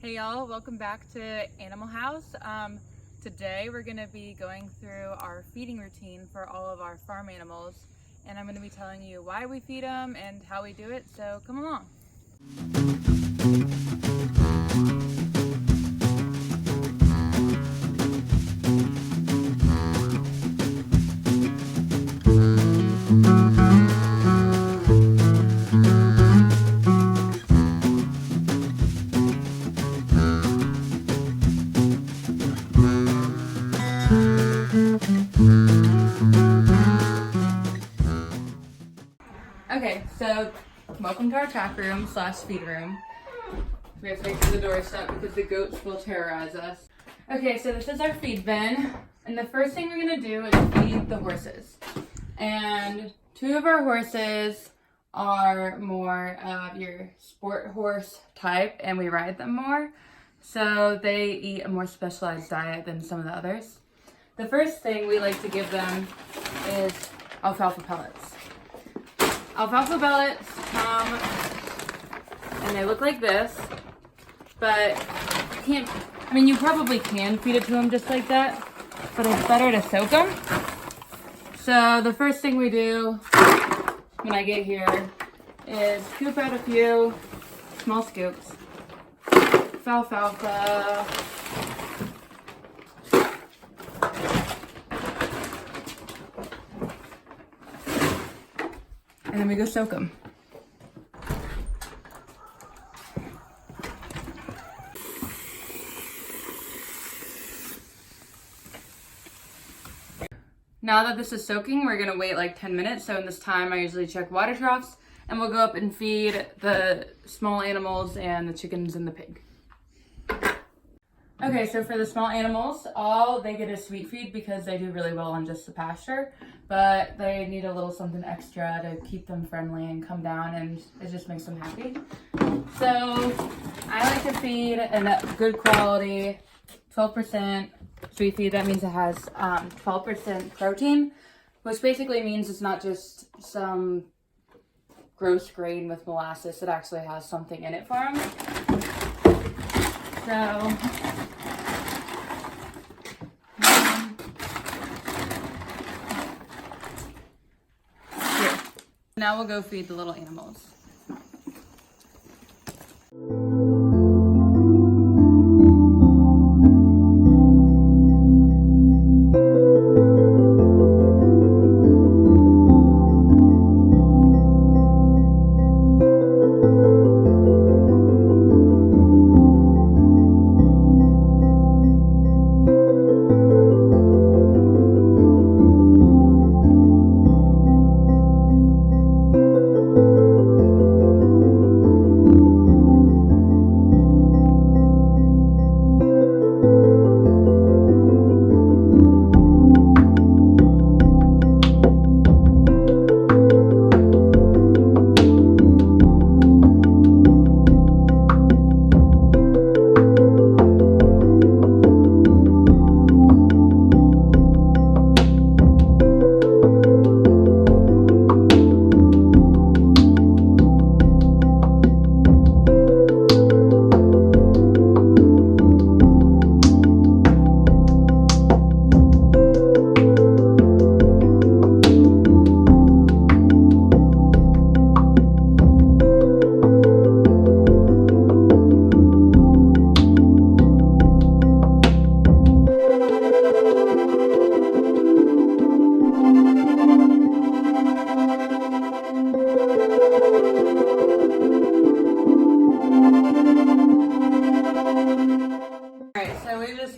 Hey y'all, welcome back to Animal House. Today we're going to be going through our feeding routine for all of our farm animals, and I'm going to be telling you why we feed them and how we do it, so come along. Okay, so welcome to our track room slash feed room. We have to make sure the door is shut because the goats will terrorize us. Okay, so this is our feed bin, and the first thing we're gonna do is feed the horses. And two of our horses are more of your sport horse type, and we ride them more. So they eat a more specialized diet than some of the others. The first thing we like to give them is alfalfa pellets. Alfalfa pellets come, and they look like this, but you probably can feed it to them just like that, but it's better to soak them. So the first thing we do when I get here is scoop out a few small scoops of alfalfa. And then we go soak them. Now that this is soaking, we're gonna wait like 10 minutes. So in this time, I usually check water troughs, and we'll go up and feed the small animals and the chickens and the pig. Okay, so for the small animals, all they get is sweet feed because they do really well on just the pasture, but they need a little something extra to keep them friendly and come down, and it just makes them happy. So I like to feed a good quality 12% sweet feed. That means it has 12% protein, which basically means it's not just some gross grain with molasses. It actually has something in it for them. So here. Now we'll go feed the little animals.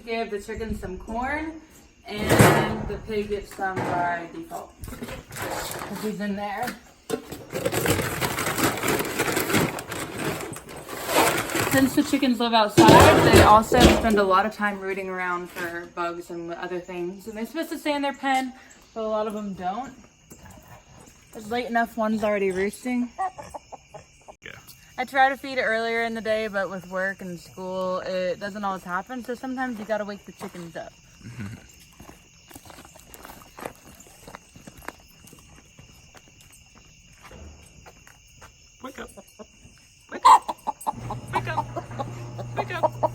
Give the chicken some corn, and the pig gets some by default because he's in there. Since the chickens live outside, they also spend a lot of time rooting around for bugs and other things, and they're supposed to stay in their pen, but a lot of them don't. It's late enough, one's already roosting. I try to feed it earlier in the day, but with work and school, it doesn't always happen. So sometimes you gotta wake the chickens up. Wake up. Wake up. Wake up. Wake up.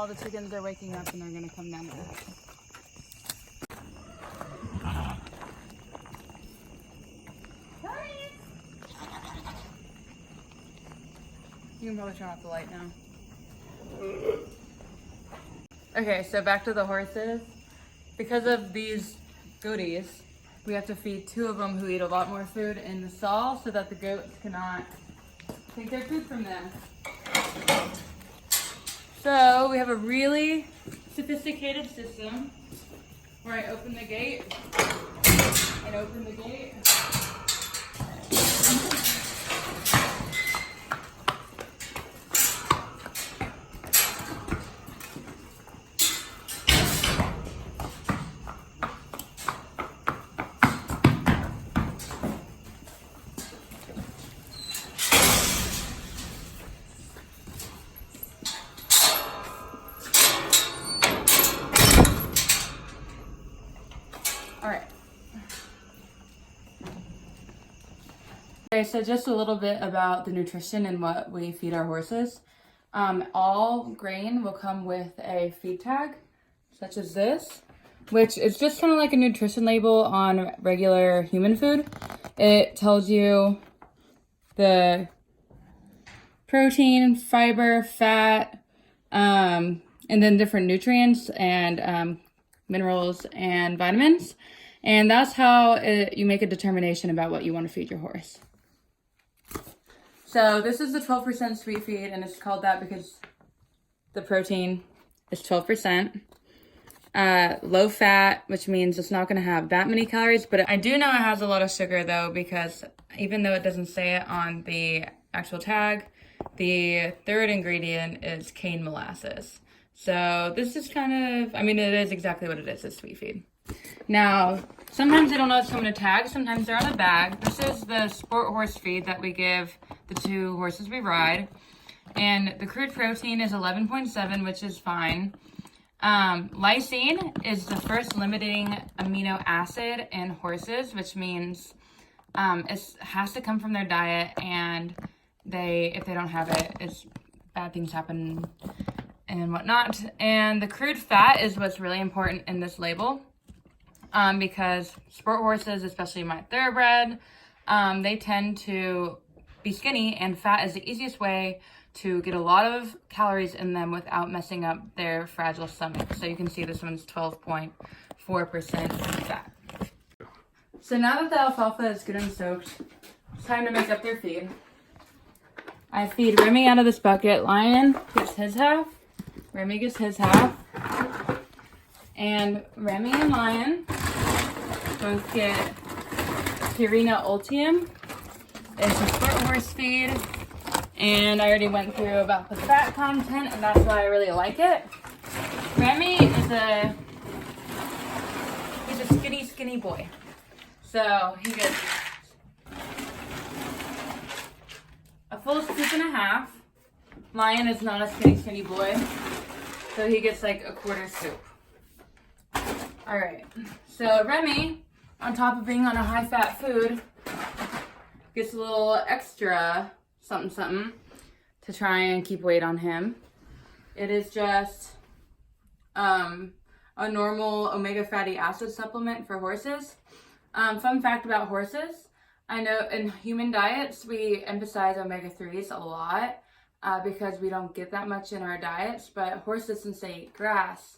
all the chickens are waking up and are gonna come down there. You can probably turn off the light now. Okay, so back to the horses. Because of these goaties, we have to feed 2 of them who eat a lot more food in the stall so that the goats cannot take their food from them. So we have a really sophisticated system where I open the gate and open the gate. All right. Okay, so just a little bit about the nutrition and what we feed our horses. All grain will come with a feed tag, such as this, which is just kind of like a nutrition label on regular human food. It tells you the protein, fiber, fat, and then different nutrients and minerals and vitamins. And that's how you make a determination about what you want to feed your horse. So this is the 12% sweet feed, and it's called that because the protein is 12%. Low fat, which means it's not going to have that many calories, but I do know it has a lot of sugar though, because even though it doesn't say it on the actual tag, the third ingredient is cane molasses. So this is kind of, I mean, it is exactly what it is, it's sweet feed. Now, sometimes they don't know it's coming to tag, sometimes they're on a bag. This is the sport horse feed that we give the 2 horses we ride. And the crude protein is 11.7, which is fine. Lysine is the first limiting amino acid in horses, which means it has to come from their diet, and if they don't have it, bad things happen and whatnot. And the crude fat is what's really important in this label, because sport horses, especially my thoroughbred, they tend to be skinny, and fat is the easiest way to get a lot of calories in them without messing up their fragile stomach. So you can see this one's 12.4% fat. So now that the alfalfa is good and soaked, it's time to make up their feed. I feed Remy out of this bucket. Lion gets his half. Remy gets his half. And Remy and Lion both get Purina Ultium. It's a sport horse feed. And I already went through about the fat content, and that's why I really like it. Remy is he's a skinny boy. So he gets a full scoop and a half. Lion is not a skinny boy, so he gets like a quarter scoop. All right, so Remy, on top of being on a high-fat food, gets a little extra something to try and keep weight on him. It is just a normal omega fatty acid supplement for horses. Fun fact about horses, I know in human diets we emphasize omega-3s a lot because we don't get that much in our diets, but horses, since they eat grass,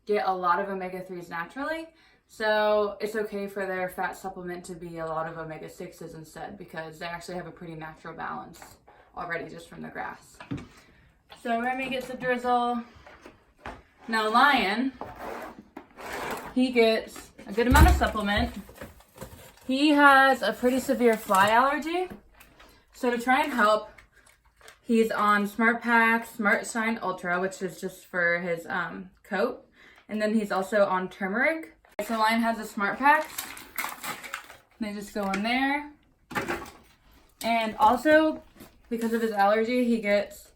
get a lot of omega-3s naturally. So it's okay for their fat supplement to be a lot of omega-6s instead, because they actually have a pretty natural balance already just from the grass. So Remy gets a drizzle. Now Lion, he gets a good amount of supplement. He has a pretty severe fly allergy. So to try and help, he's on Smart Pack, Smart Shine Ultra, which is just for his coat. And then he's also on turmeric. So Lion has the Smart Packs. They just go in there. And also, because of his allergy, he gets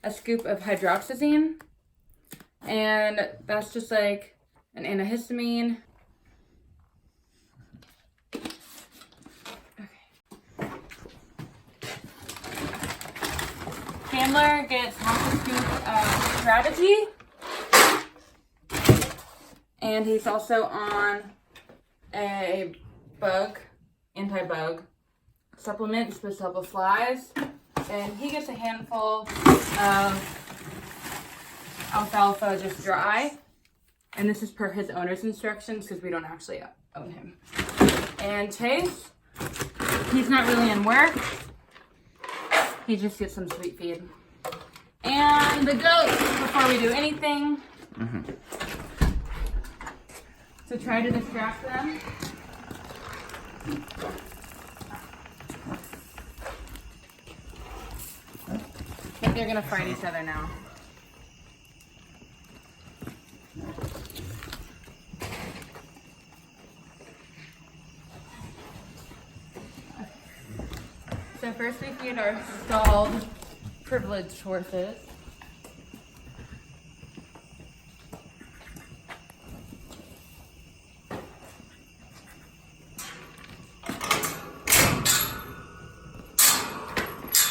a scoop of hydroxyzine. And that's just like an antihistamine. Okay. Chandler gets half a scoop of Strategy. And he's also on a anti-bug supplement supposed to help with flies. And he gets a handful of alfalfa just dry. And this is per his owner's instructions because we don't actually own him. And Chase, he's not really in work. He just gets some sweet feed. And the goats, before we do anything, to try to distract them, I think they're gonna fight each other now. So first we feed our stalled privileged horses.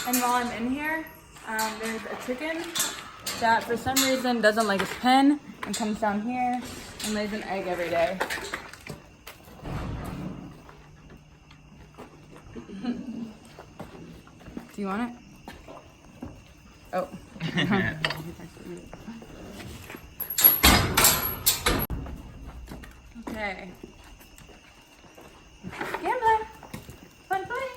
And while I'm in here, there's a chicken that for some reason doesn't like its pen and comes down here and lays an egg every day. Do you want it? Oh. Okay. Gambler. Fun play.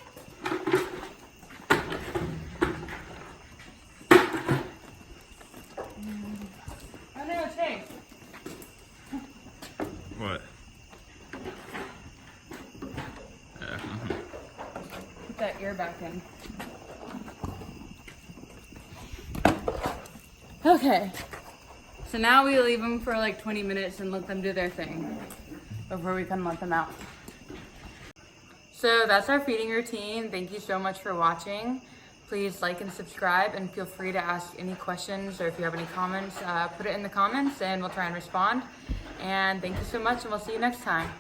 Oh no, Chase. What? Put that ear back in. Okay. So now we leave them for like 20 minutes and let them do their thing before we can let them out. So that's our feeding routine. Thank you so much for watching. Please like and subscribe and feel free to ask any questions or if you have any comments, put it in the comments and we'll try and respond. And thank you so much and we'll see you next time.